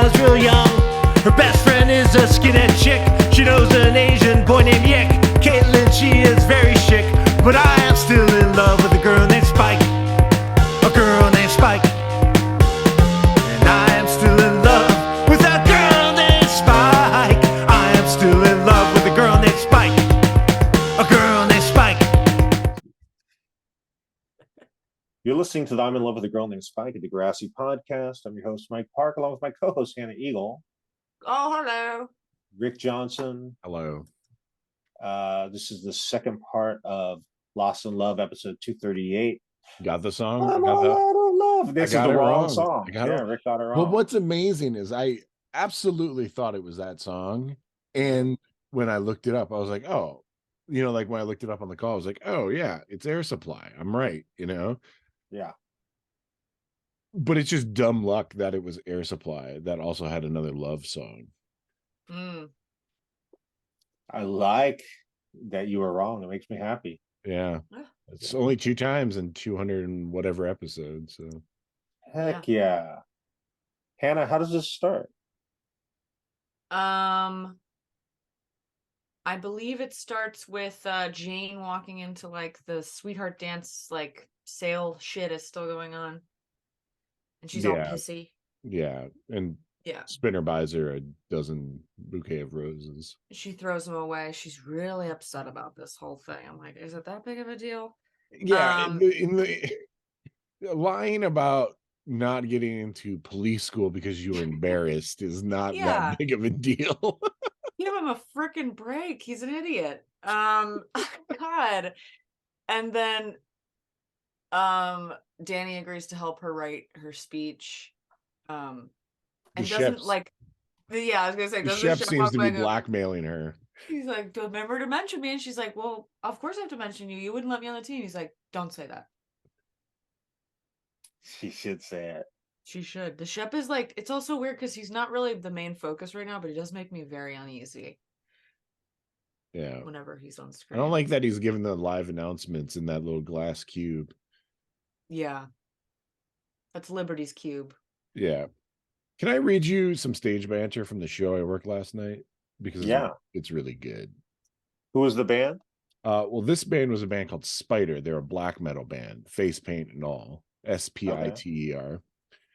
was real young. Her best friend is a skinhead chick. She knows an Asian boy named Yick. Caitlin, she is very chic, but I am still in love with a girl named Spike. A girl named Spike. And I am still in love with a girl named Spike. I am still in love with a girl named Spike. A girl named Spike. You're listening to the I'm in Love with a Girl Named Spike, a Degrassi podcast. I'm your host, Mike Park, along with my co-host, Hannah Eagle. Oh, hello. Rick Johnson. Hello. This is the second part of Lost in Love, episode 238. Got the song? I'm all out of love. This is the wrong song. Yeah, Rick got it wrong. Well, what's amazing is I absolutely thought it was that song. And when I looked it up, I was like, oh, like when I looked it up on the call, I was like, oh, yeah, it's Air Supply. I'm right, Yeah. But it's just dumb luck that it was Air Supply that also had another love song. I like that you were wrong. It makes me happy. Yeah. It's only 2 times in 200 and whatever episodes. So Heck yeah. Hannah, how does this start? I believe it starts with Jane walking into like the sweetheart dance, like sale shit is still going on. And she's all pissy. Yeah. And yeah. Spinner buys her a dozen bouquet of roses. She throws them away. She's really upset about this whole thing. I'm like, is it that big of a deal? Yeah. In the lying about not getting into police school because you were embarrassed is not that big of a deal. Give him a freaking break. He's an idiot. God. And then Danny agrees to help her write her speech. And doesn't like I was gonna say the chef seems to be blackmailing her. He's like, remember to mention me, and she's like, well, of course I have to mention you. You wouldn't let me on the team. He's like, don't say that. She should say it. She should. The chef is like, it's also weird because he's not really the main focus right now, but he does make me very uneasy. Yeah. Whenever he's on screen. I don't like that he's giving the live announcements in that little glass cube. Yeah. That's Liberty's cube. Yeah. Can I read you some stage banter from the show I worked last night? Because it's really good. Who was the band? Well, this band was a band called Spider. They're a black metal band, face paint and all. Spiter.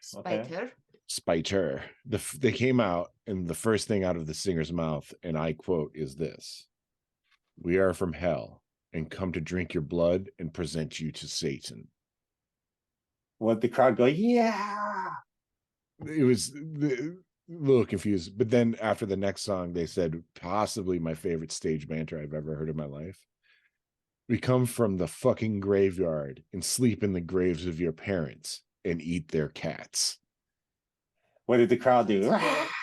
Spider. Spider. They came out, and the first thing out of the singer's mouth, and I quote, is this: "We are from hell and come to drink your blood and present you to Satan." What the crowd go, yeah. It was a little confused, but then after the next song, they said, possibly my favorite stage banter I've ever heard in my life. "We come from the fucking graveyard and sleep in the graves of your parents and eat their cats." What did the crowd do?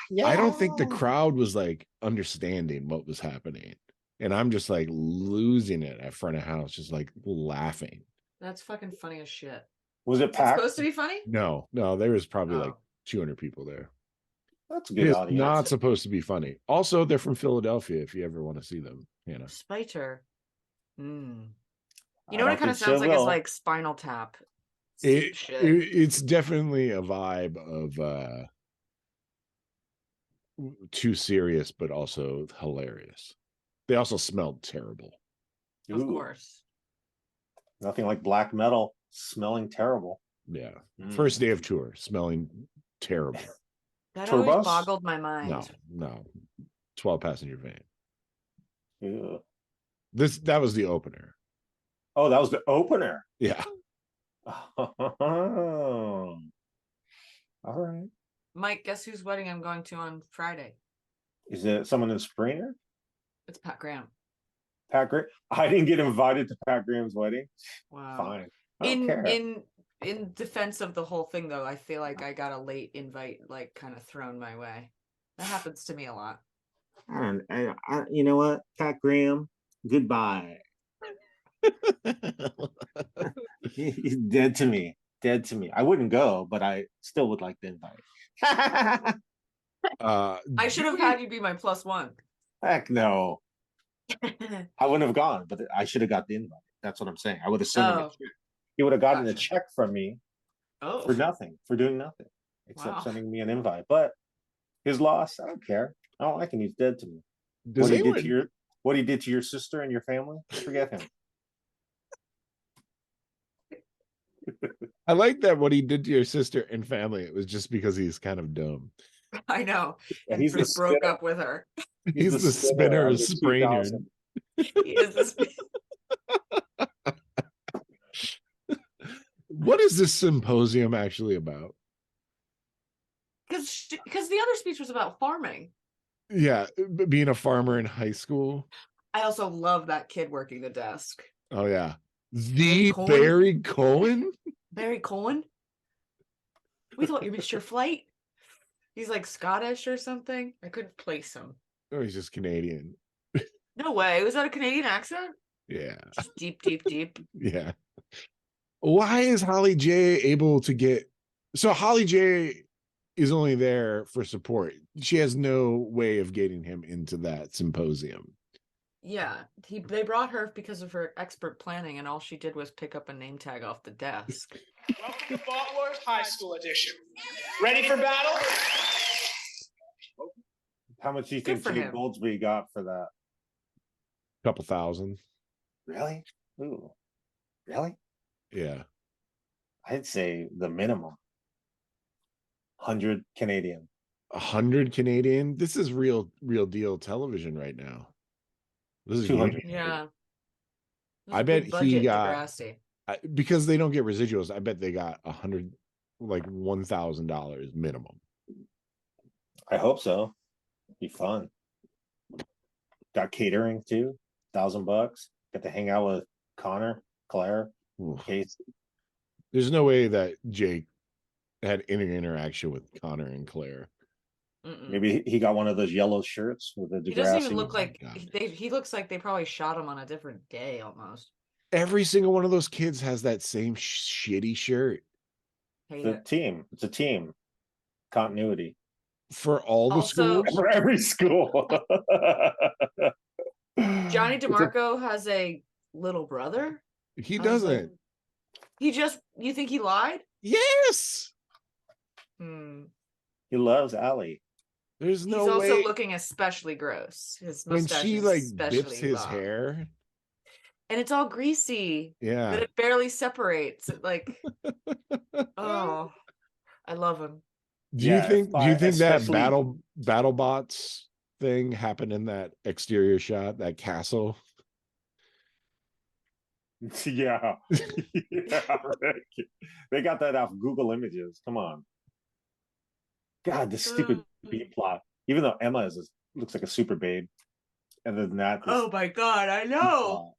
Yeah. I don't think the crowd was like understanding what was happening. And I'm just like losing it at front of house, just like laughing. That's fucking funny as shit. Was it packed? Supposed to be funny? No, there was probably like 200 people there. That's a good audience. Not supposed to be funny. Also, they're from Philadelphia if you ever want to see them. Spider. You know what it kind of sounds like? It's like Spinal Tap. It's definitely a vibe of too serious, but also hilarious. They also smelled terrible. Of course. Nothing like black metal smelling terrible. Yeah. First day of tour, smelling terrible. That always boggled my mind. No. 12-passenger van. Yeah. That was the opener. Oh, that was the opener. Yeah. Oh. All right. Mike, guess whose wedding I'm going to on Friday? Is it someone in Springer? It's Pat Graham. Pat Graham? I didn't get invited to Pat Graham's wedding. Wow. Fine. I don't care. In defense of the whole thing, though, I feel like I got a late invite, like, kind of thrown my way. That happens to me a lot. And you know what, Pat Graham, goodbye. He's dead to me. I wouldn't go, but I still would like the invite. I should have had you be my +1. Heck no. I wouldn't have gone, but I should have got the invite. That's what I'm saying. I would have sent him a check. He would have gotten a check from me for nothing, for doing nothing, except sending me an invite. But His loss. I don't care. I don't like him. He's dead to me. Does What he did anyone? to your what he did to your sister and your family? Forget him. I like that what he did to your sister and family. It was just because he's kind of dumb. I know. And He's the broke spinner. up with her. He's the spinner of of the Sprainer. 2000. He is this What is this symposium actually about? because the other speech was about farming. Yeah, being a farmer in high school. I also love that kid working the desk. Oh yeah, Barry Cohen? Barry Cohen. Barry Cohen? We thought you missed your flight. He's like Scottish or something. I couldn't place him. Oh, he's just Canadian. No way. Was that a Canadian accent? Yeah, Just deep, deep, deep. yeah. Why is Holly J able to get? So Holly J is only there for support. She has no way of getting him into that symposium. Yeah. They brought her because of her expert planning, and all she did was pick up a name tag off the desk. Welcome to Bot Wars High School Edition. Ready for battle? How much do you Good think for Jake him. Goldsby got for that? Couple thousand. Really? Ooh. Really? Yeah. I'd say the minimum. 100 Canadian. 100 Canadian. This is real deal television right now. This is 200. Yeah. It was I a bet big he budget got- Degrassi. because they don't get residuals. I bet they got 100, like $1,000 minimum. I hope so. Be fun. Got catering too. $1,000. Got to hang out with Connor, Claire, Oof. Case. There's no way that Jake had any interaction with Connor and Claire. Mm-mm. Maybe he got one of those yellow shirts with the Degrassi. He doesn't even look like God. he looks like they probably shot him on a different day almost. Every single one of those kids has that same shitty shirt Hate the it. team. It's a team. Continuity. for all the Also- schools. For every school. Johnny It's a- DeMarco has a little brother. He I was like, doesn't. you think he lied? Yes. Hmm. He loves Allie. There's He's no also way looking especially gross. His when mustache she is like especially dips his long. hair. And it's all greasy. Yeah. That it barely separates. It like, oh, I love him. Do you Yeah, think that especially- battle bots thing happened in that exterior shot, that castle? Yeah. Yeah, Rick. They got that off Google Images. Come on. God, this stupid B plot. Even though Emma looks like a super babe. And then that. Oh my god, I know.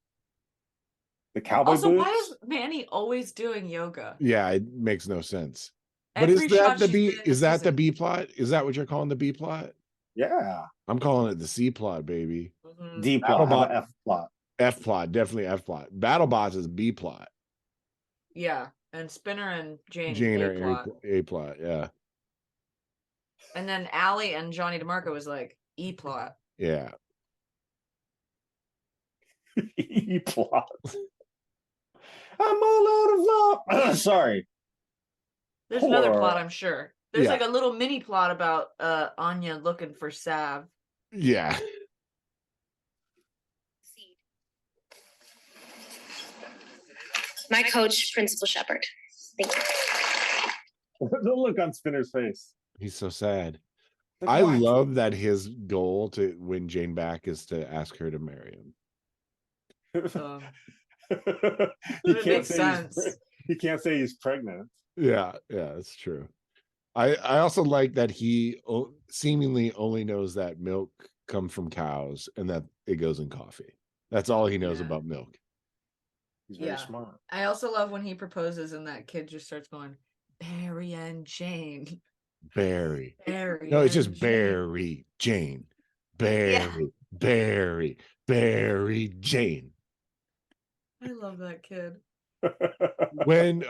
The cowboy Also, boots. why is Manny always doing yoga? Yeah, it makes no sense. But Every is that shot the she's B? been in Is this that the season. B plot? Is that what you're calling the B plot? Yeah. I'm calling it the C plot, baby. Mhm. D plot. How Battlebot- about F plot? F plot, definitely F plot. BattleBots is B plot. Yeah, and Spinner and Jane, Jane A are plot. A plot. Yeah, And then Allie and Johnny DeMarco was like E plot. yeah. E plot. I'm all out of love. Sorry. There's another Poor- plot, I'm sure. There's Yeah. like a little mini plot about Anya looking for Sav. Yeah. My coach, Principal Shepard. Thank you. The look on Spinner's face. He's so sad. Like, I what? love that his goal to win Jane back is to ask her to marry him. Um, He it can't makes say sense. He can't say he's pregnant. Yeah, yeah, that's true. I also like that he seemingly only knows that milk comes from cows and that it goes in coffee. That's all he knows Yeah. about milk. He's very Yeah. smart. I also love when he proposes and that kid just starts going, Barry and Jane. Barry. Barry. No, it's and just Jane." Barry Jane. Barry Jane. I love that kid. When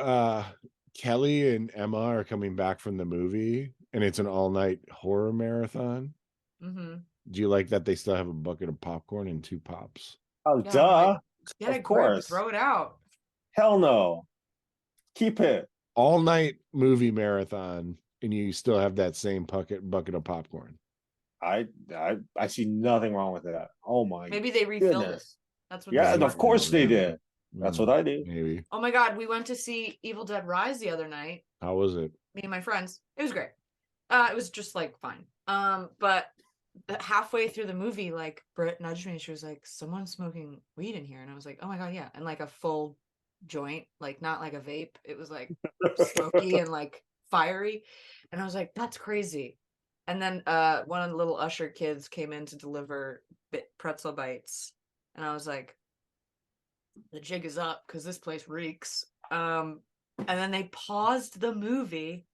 Kelly and Emma are coming back from the movie and it's an all-night horror marathon, Mm-hmm. do you like that they still have a bucket of popcorn and 2 pops? Oh, Yeah, duh. Get Of a grip, course. throw it out. Hell no. Keep it. All night movie marathon and you still have that same bucket of popcorn. I see nothing wrong with that. Oh my Maybe they refilled it. goodness. That's what. Yeah, the and of smart course thing they to do. did. That's what I do. Maybe. Oh my god, we went to see Evil Dead Rise the other night. How was it? Me and my friends. It was great. It was just like fine. But halfway through the movie, like Britt nudged me and she was like, "Someone's smoking weed in here," and I was like, "Oh my god, yeah!" And like a full joint, like not like a vape. It was like smoky and like fiery, and I was like, "That's crazy." And then one of the little usher kids came in to deliver pretzel bites, and I was like, "The jig is up because this place reeks." And then they paused the movie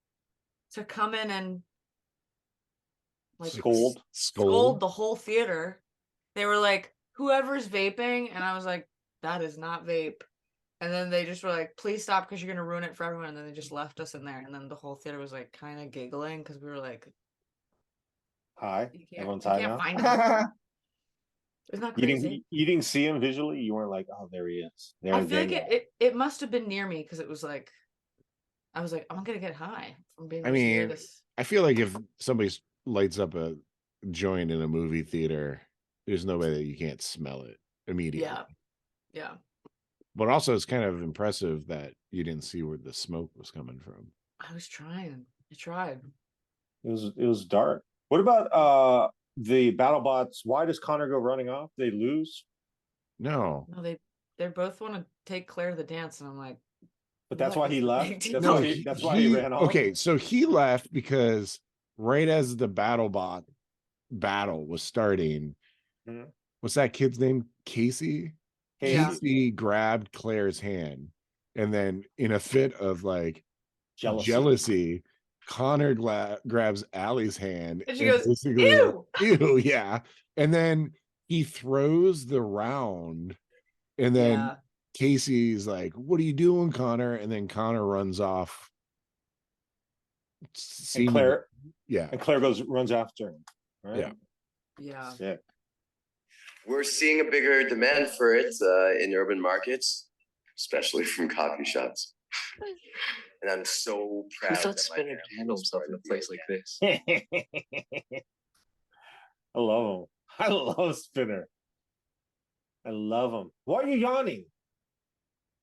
to come in and like Scold. scold the whole theater. They were like, "Whoever's vaping," and I was like, "That is not vape." And then they just were like, "Please stop because you're gonna ruin it for everyone." And then they just left us in there. And then the whole theater was like kind of giggling because we were like, Hi. "You Everyone's you high can't now. find him." Isn't that crazy? You didn't see him visually. You weren't like, oh, there he is. There I feel they like go. it must have been near me because it was like, I was like, I'm gonna get high from being I just near mean, this. I feel like if somebody lights up a joint in a movie theater, there's no way that you can't smell it immediately. Yeah, yeah. But also, it's kind of impressive that you didn't see where the smoke was coming from. I was trying. I tried. It was dark. What about the battle bots? Why does Connor go running off? They lose, No, No, they both want to take Claire to the dance, and I'm like, but that's what why is he the left. big deal? That's no, why that's why he ran off. Okay, so he left because right as the battle was starting, Mhm. what's that kid's name? Casey. Yeah. Casey grabbed Claire's hand, and then in a fit of like Jealousy. Connor grabs Allie's hand And she goes, basically, "Ew!" ew, yeah. And then he throws the round, and then Yeah. Casey's like, "What are you doing, Connor?" And then Connor runs off. And Claire Yeah, runs after him. Right? Yeah. Yeah. Sick. We're seeing a bigger demand for it in urban markets, especially from coffee shops. And I'm so proud. Who thought that my Spinner family could handle was himself part in a of the place like this? I love him. I love Spinner. I love him. Why are you yawning?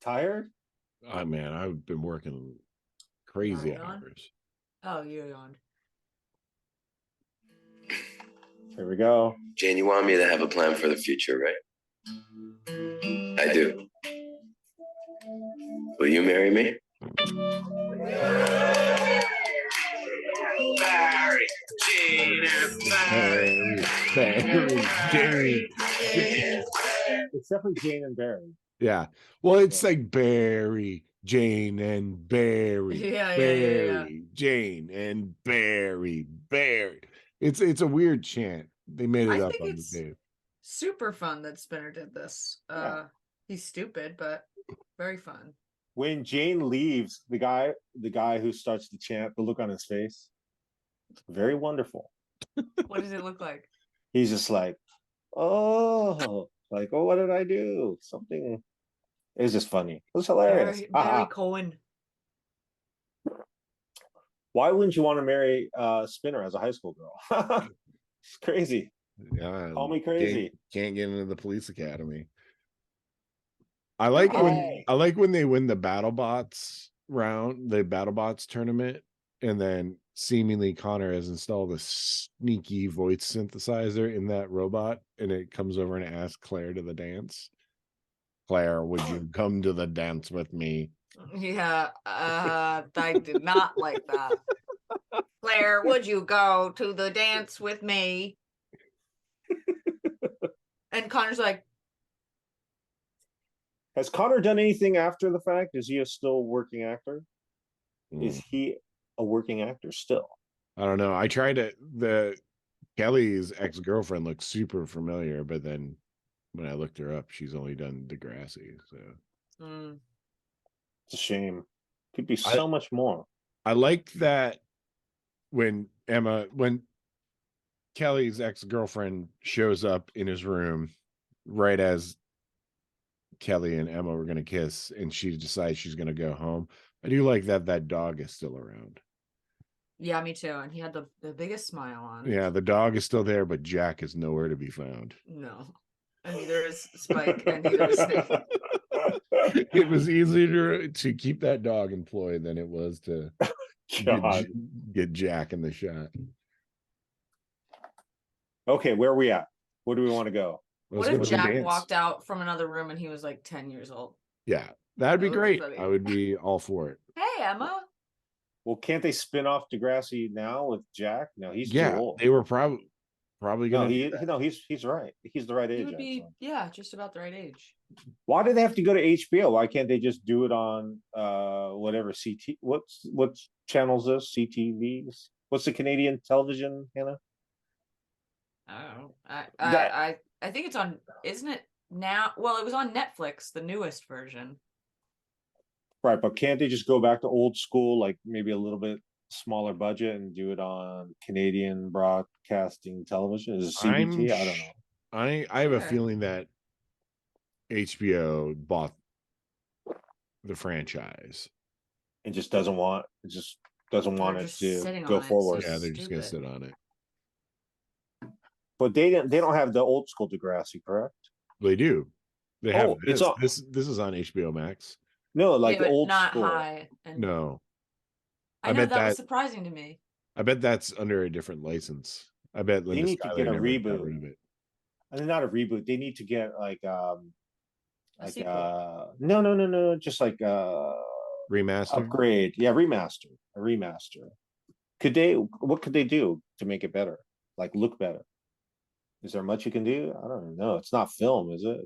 Tired? oh man, I've been working crazy Yawn? hours. Oh, you yawned. Here we go. Jane, you want me to have a plan for the future, right? I do. Will you marry me? Barry, Gene, and Jane. Except for Jane and Barry. Yeah. Well, it's like Barry, Jane, and Barry. Yeah, Barry, Jane, and Barry. It's a weird chant. They made it I up think on the it's day. super fun that Spinner did this. Yeah. He's stupid, but very fun. When Jane leaves, the guy who starts the chant, the look on his face, very wonderful. What does it look like? He's just like, oh, like, oh, what did I do? Something. It was just funny. It was hilarious. Barry Cohen. Why wouldn't you want to marry Spinner as a high school girl? It's crazy. Yeah. Call me crazy. Can't get into the police academy. I like when they win the BattleBots tournament, and then seemingly Connor has installed a sneaky voice synthesizer in that robot, and it comes over and asks Claire to the dance. Claire, would you come to the dance with me? Yeah, I did not like that. Claire, would you go to the dance with me? And Connor's like, Has Connor done anything after the fact? Is he a still working actor? Is he a working actor still? I don't know. I tried to. Kelly's ex-girlfriend looks super familiar, but then when I looked her up, she's only done Degrassi. So It's a shame. Could be so much more. I liked that when Kelly's ex-girlfriend shows up in his room right as Kelly and Emma were going to kiss, and she decides she's going to go home. I do like that dog is still around. Yeah, me too. And he had the biggest smile on. Yeah, the dog is still there, but Jack is nowhere to be found. No. And neither is Spike and neither is Snake. It was easier to keep that dog employed than it was to God. get Jack in the shot. Okay, where are we at? Where do we want to go? What Let's if go to Jack dance. walked out from another room and he was like 10 years old? Yeah, that'd be That would be great. funny. I would be all for it. Hey, Emma. Well, can't they spin off Degrassi now with Jack? No, he's too Yeah, old. they were probably No, gonna do that. no, he's right. He's the right He age. would be, actually. yeah, just about the right age. Why do they have to go to HBO? Why can't they just do it on whatever CT? What channels this? CTVs? What's the Canadian television, Hannah? I don't know. That- I think it's on, isn't it now? Well, it was on Netflix, the newest version. Right, but can't they just go back to old school, like maybe a little bit smaller budget and do it on Canadian broadcasting television? Is it CBT? I don't know. I have a Sure. feeling that HBO bought the franchise. It just doesn't want it They're it just to sitting go on it, so forward. Yeah, they're just gonna stupid. sit on it. But they don't have the old school Degrassi, correct? They do. They have Oh, it's this. on- This is on HBO Max. No, like Yeah, but old not school. high. And No, I I know bet that was that- surprising to me. I bet that's under a different license. I bet Linda need to Schuyler get a never got reboot. rid of it. I mean, not a reboot. They need to get like A sequel. no, just like Remaster. upgrade. Yeah, a remaster. What could they do to make it better? Like look better? Is there much you can do? I don't know. It's not film, is it?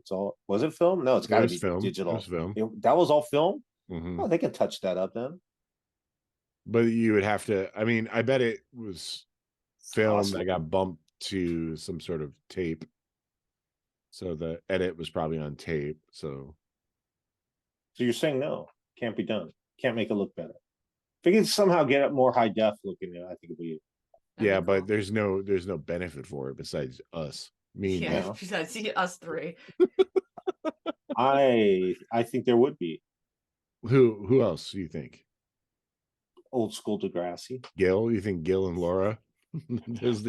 Was it film? No, it's It gotta was be film. It digital. was film. That was all film? Mhm. Oh, they can touch that up then. But you would have to. I mean, I bet it was film Possible. that got bumped to some sort of tape. So the edit was probably on tape. So So you're saying no, can't be done. Can't make it look better. If they can somehow get it more high def looking, I think it'd be That'd yeah, be but cool. there's no benefit for it besides us. Me and Yeah, now. besides us three. I think there would be you. Who else do you think? old school Degrassi. Gil? You think Gil and Laura? There's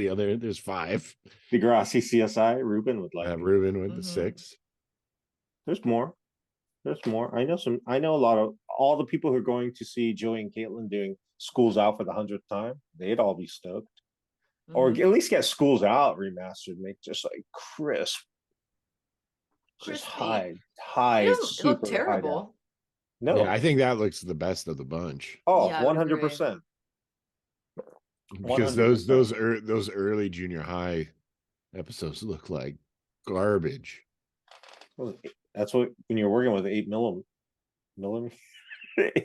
5. Degrassi CSI, Ruben would like it. Ruben with the Mhm. 6. There's more. I know a lot of all the people who are going to see Joey and Caitlin doing Schools Out for the 100th time. They'd all be stoked. Or Mhm. at least get Schools Out remastered, make just like crisp. Just Crispy. high, It doesn't super look high def. terrible. No. Yeah, I think that looks the best of the bunch. Oh, Yeah, I would agree. 100%. Because 100%. those early junior high episodes look like garbage. Well, that's what when you're working with 8mm.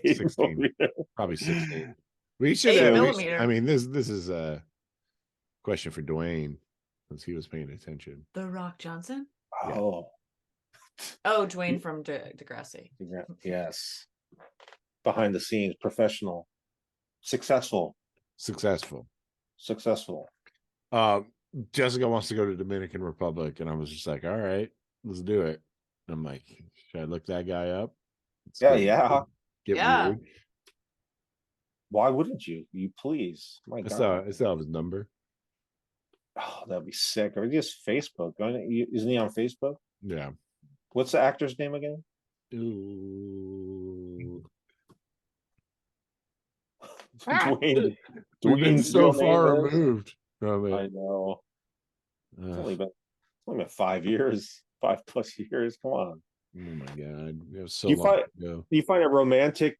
16. Probably 16. We should 8 at least, millimeter. I mean, this is a question for Dwayne since he was paying attention. The Rock Johnson? Yeah. Oh, Oh, Dwayne from Degrassi. yes. Behind the scenes, professional, successful. Successful. Jessica wants to go to Dominican Republic, and I was just like, all right, let's do it. I'm like, should I look that guy up? Yeah. Yeah. Weird. Why wouldn't you? You please. My I God. still have his number. Oh, that'd be sick. Or just Facebook. Isn't he on Facebook? Yeah. What's the actor's name again? Ooh. Dwayne. We've been Dwayne's so real name far is- removed from I it. know. It's Ugh. only been 5 years, 5+ years. Come on. Oh my god, we have so You long find- to go. Do you find it romantic?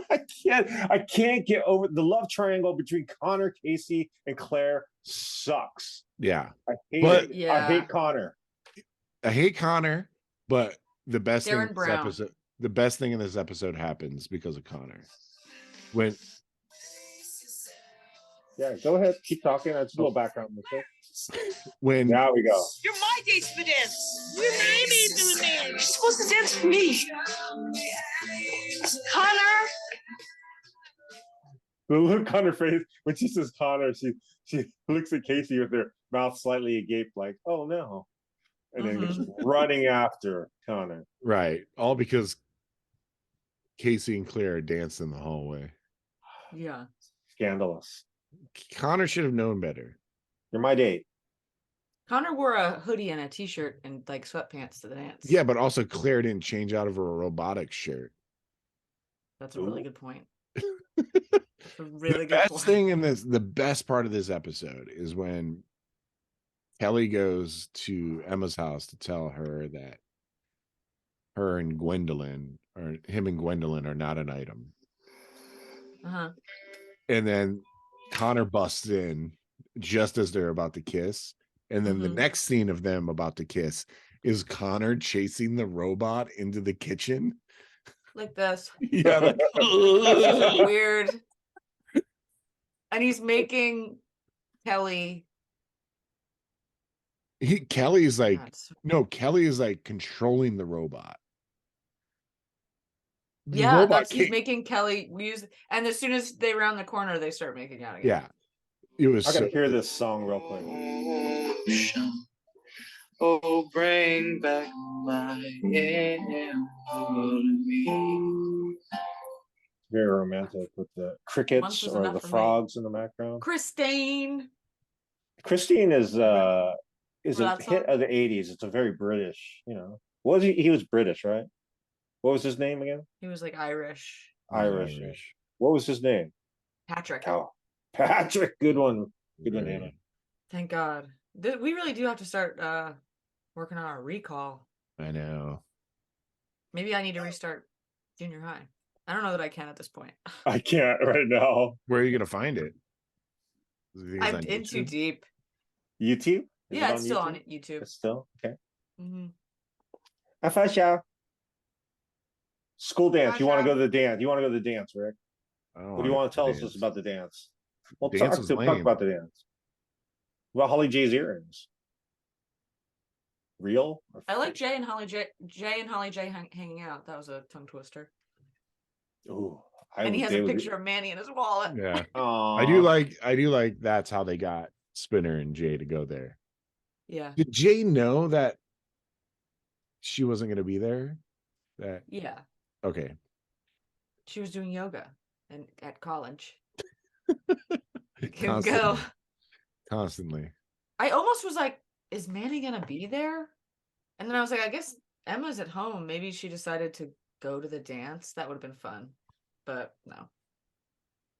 I can't get over the love triangle between Connor, Casey, and Claire sucks. Yeah, I hate But- it. I Yeah. hate Connor. I hate Connor, but the best Darren thing in this Brown. episode, the best thing in this episode happens because of Connor. When Yeah, go ahead. Keep talking. That's a little background music. when Now we go. You're my dates for dance. You made me do the dance. You're supposed to dance for me. Connor. The look on her face when she says Connor, she looks at Casey with her mouth slightly agape, like, "Oh no," and then goes running after Connor. right, all because Casey and Claire danced in the hallway. Yeah. Scandalous. Connor should have known better. You're my date. Connor wore a hoodie and a t-shirt and like sweatpants to the dance. Yeah, but also Claire didn't change out of her robotics shirt. That's a really good point. The A really good best point. thing in this, the best part of this episode is when Kelly goes to Emma's house to tell her that her and Gwendolyn, or him and Gwendolyn, are not an item. Uh-huh. And then Connor busts in just as they're about to kiss. And then the next scene of them about to kiss is Connor chasing the robot into the kitchen. Like this. Yeah. Like, Weird. And he's making Kelly. Kelly's like, God, so- no, Kelly is like controlling the robot. The yeah, robot that's he's can't- making Kelly use, and as soon as they round the corner, they start making out again. Yeah. It was I gotta so hear good. this song real quick. Oh, bring back my Very romantic with the Once crickets was or enough the for me. frogs in the background. Christine. Christine is a that hit song? of the 80s. It's a very British, you know. What was he was British, right? What was his name again? He was like Irish. Irish. What was his name? Patrick. Oh, Patrick. Good one. Good one, Very Hannah. Thank God. We really do have to start working on our recall. I know. Maybe I need to restart junior high. I don't know that I can at this point. I can't right now. Where are you gonna find it? Do you think it's I'm on in too YouTube? deep. YouTube? Is Yeah, it it's still on YouTube? YouTube. It's still okay. Hmm. Afasha. School dance. You want to Afasha. go to the dance? You want to go to the dance, Rick? I don't What do you want wanna to tell dance. us about the dance? Well, Dance talk, was talk lame. about the dance. Well, Holly J's earrings. Real? Or I like fake? Jay and Holly J hanging out. That was a tongue twister. Ooh, And he has a picture of Manny in his wallet. Yeah. Aww. I do like that's how they got Spinner and Jay to go there. Yeah. Did Jay know that she wasn't gonna be there? That Yeah. okay. She was doing yoga and at college. Can Constantly. go. Constantly. I almost was like, is Manny gonna be there? And then I was like, I guess Emma's at home. Maybe she decided to go to the dance. That would have been fun. But no.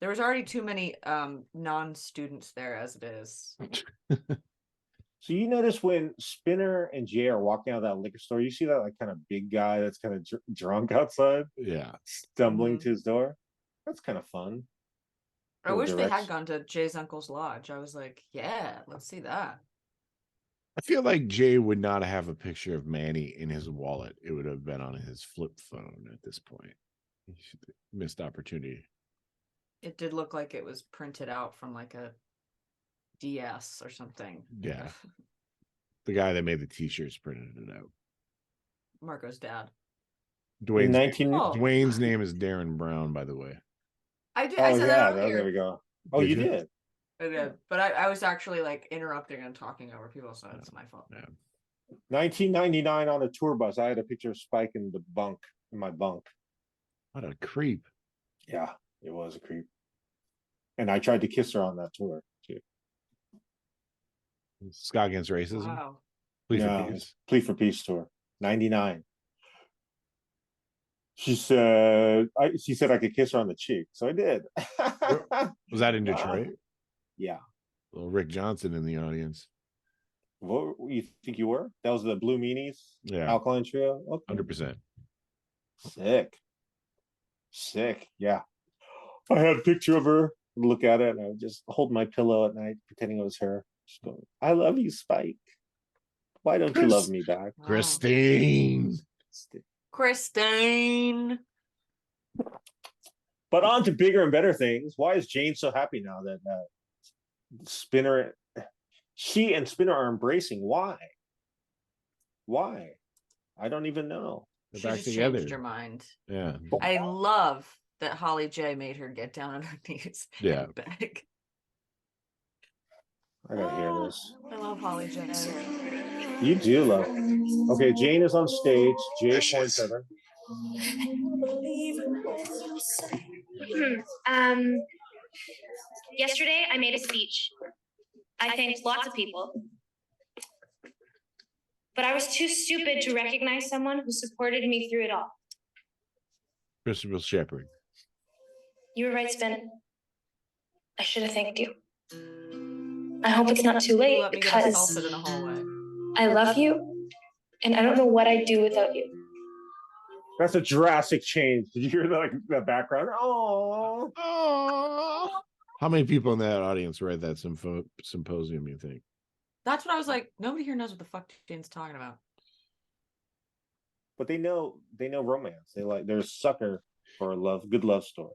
There was already too many non-students there as it is. So you notice when Spinner and Jay are walking out of that liquor store, you see that like kind of big guy that's kind of drunk outside, Yeah. stumbling Mhm. to his door. That's kind of fun. I Little wish they had direction. gone to Jay's uncle's lodge. I was like, yeah, let's see that. I feel like Jay would not have a picture of Manny in his wallet. It would have been on his flip phone at this point. Missed opportunity. It did look like it was printed out from like a DS or something. Yeah. The guy that made the t-shirts printed it out. Marco's dad. Dwayne's, 19 Oh. Dwayne's name is Darren Brown, by the way. I did. Oh I said yeah, that there earlier. we go. Oh, Did you you? did. I did. But I was actually like interrupting and talking over people, so it's my fault. Yeah. 1999 on a tour bus. I had a picture of Spike in the bunk, in my bunk. What a creep. Yeah, it was a creep. And I tried to kiss her on that tour too. Scott Against Racism. Wow. Please No, repeat. it's Plea for Peace tour. 99. She said I could kiss her on the cheek. So I did. Was that in Detroit? Yeah. Little Rick Johnson in the audience. What you think you were? That was the Blue Meanies Yeah. Alkaline Trio? Okay. 100%. Sick. Yeah. I had a picture of her. Look at it, and I would just hold my pillow at night, pretending it was her. Just going, I love you, Spike. Why don't you love me back? Wow. Christine. Christine. But on to bigger and better things. Why is Jane so happy now that Spinner, she and Spinner are embracing? Why? I don't even know. They're She back just together. changed her mind. Yeah. I love that Holly J made her get down on her knees Yeah. and beg. I gotta hear this. I love Holly J. You do love. Okay, Jane is on stage. J.7. yesterday I made a speech. I thanked lots of people. But I was too stupid to recognize someone who supported me through it all. Christopher Shepherd. You were right, Spin. I should have thanked you. I hope it's not too late Let me get because assaulted in a hallway. I love you, and I don't know what I'd do without you. That's a drastic change. Did you hear the background? Oh, How many people in that audience were at that symposium, you think? That's what I was like. Nobody here knows what the fuck Jane's talking about. but they know romance. They're a sucker for a good love story.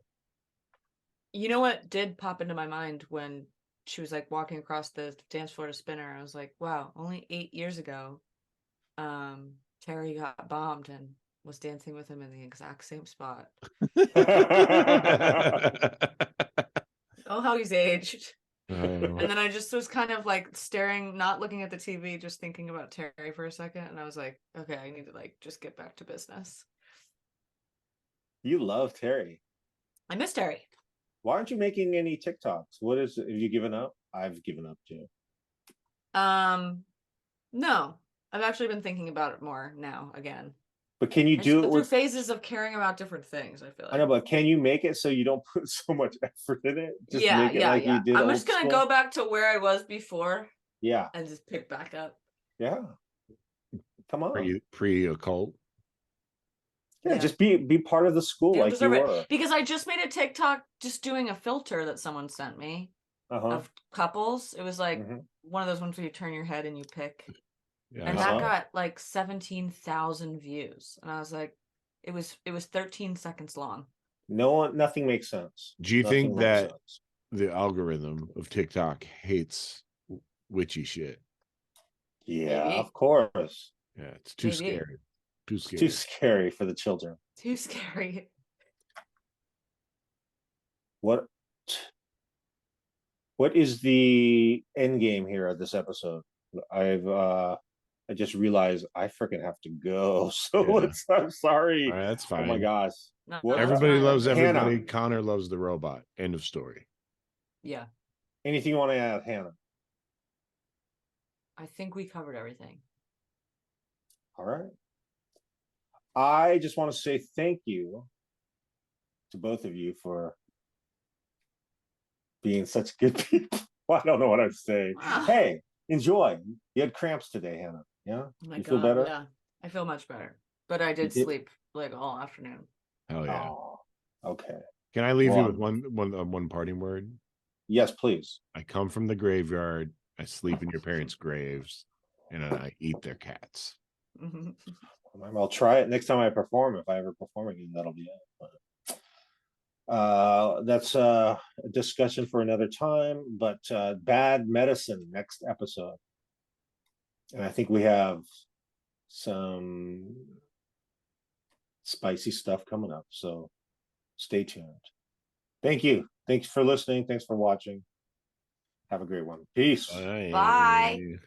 You know what did pop into my mind when she was like walking across the dance floor to Spinner? I was like, wow, only 8 years ago, Terry got bombed and was dancing with him in the exact same spot. Oh, how he's aged. And then I just was kind of like staring, not looking at the TV, just thinking about Terry for a second. And I was like, okay, I need to like just get back to business. You love Terry. I miss Terry. Why aren't you making any TikToks? Have you given up? I've given up too. No, I've actually been thinking about it more now again. But can you I do just it go through with phases of caring about different things? I feel like. I know, but can you make it so you don't put so much effort in it? Just Yeah, make it like you did I'm old just gonna school? go back to where I was before Yeah, and just pick back up. yeah. Come on. Pre-occult. Yeah, just be part of the school They don't like you deserve it. were. Because I just made a TikTok just doing a filter that someone sent me of couples. It was like one of those ones where you turn your head and you pick. Yeah, And that got like 17,000 views. And I was like, it was 13 seconds long. Nothing makes sense. Do you Nothing think makes that sense. the algorithm of TikTok hates witchy shit? Yeah, Maybe. of course. Yeah, it's too Maybe. scary. Too It's scary. too scary for the children. Too scary. What is the end game here of this episode? I just realized I freaking have to go. So Yeah. I'm sorry. All right, that's fine. Oh my gosh. No, What- that's Everybody fine. loves everybody. Hannah. Connor loves the robot. End of story. Yeah. Anything you want to add, Hannah? I think we covered everything. All right. I just want to say thank you to both of you for being such good people. I don't know what I'd say. Hey, enjoy. You had cramps today, Hannah. Yeah? Oh my You God, feel better? Yeah, I feel much better. But I did did? sleep like all afternoon. Hell yeah. Oh, okay. Can I leave you Well, with one parting word? Yes, please. I come from the graveyard. I sleep in your parents' graves, and then I eat their cats. I'll try it next time I perform. If I ever perform again, that'll be it. That's a discussion for another time, but bad medicine next episode. And I think we have some spicy stuff coming up, so stay tuned. Thank you. Thanks for listening. Thanks for watching. Have a great one. Peace. Bye.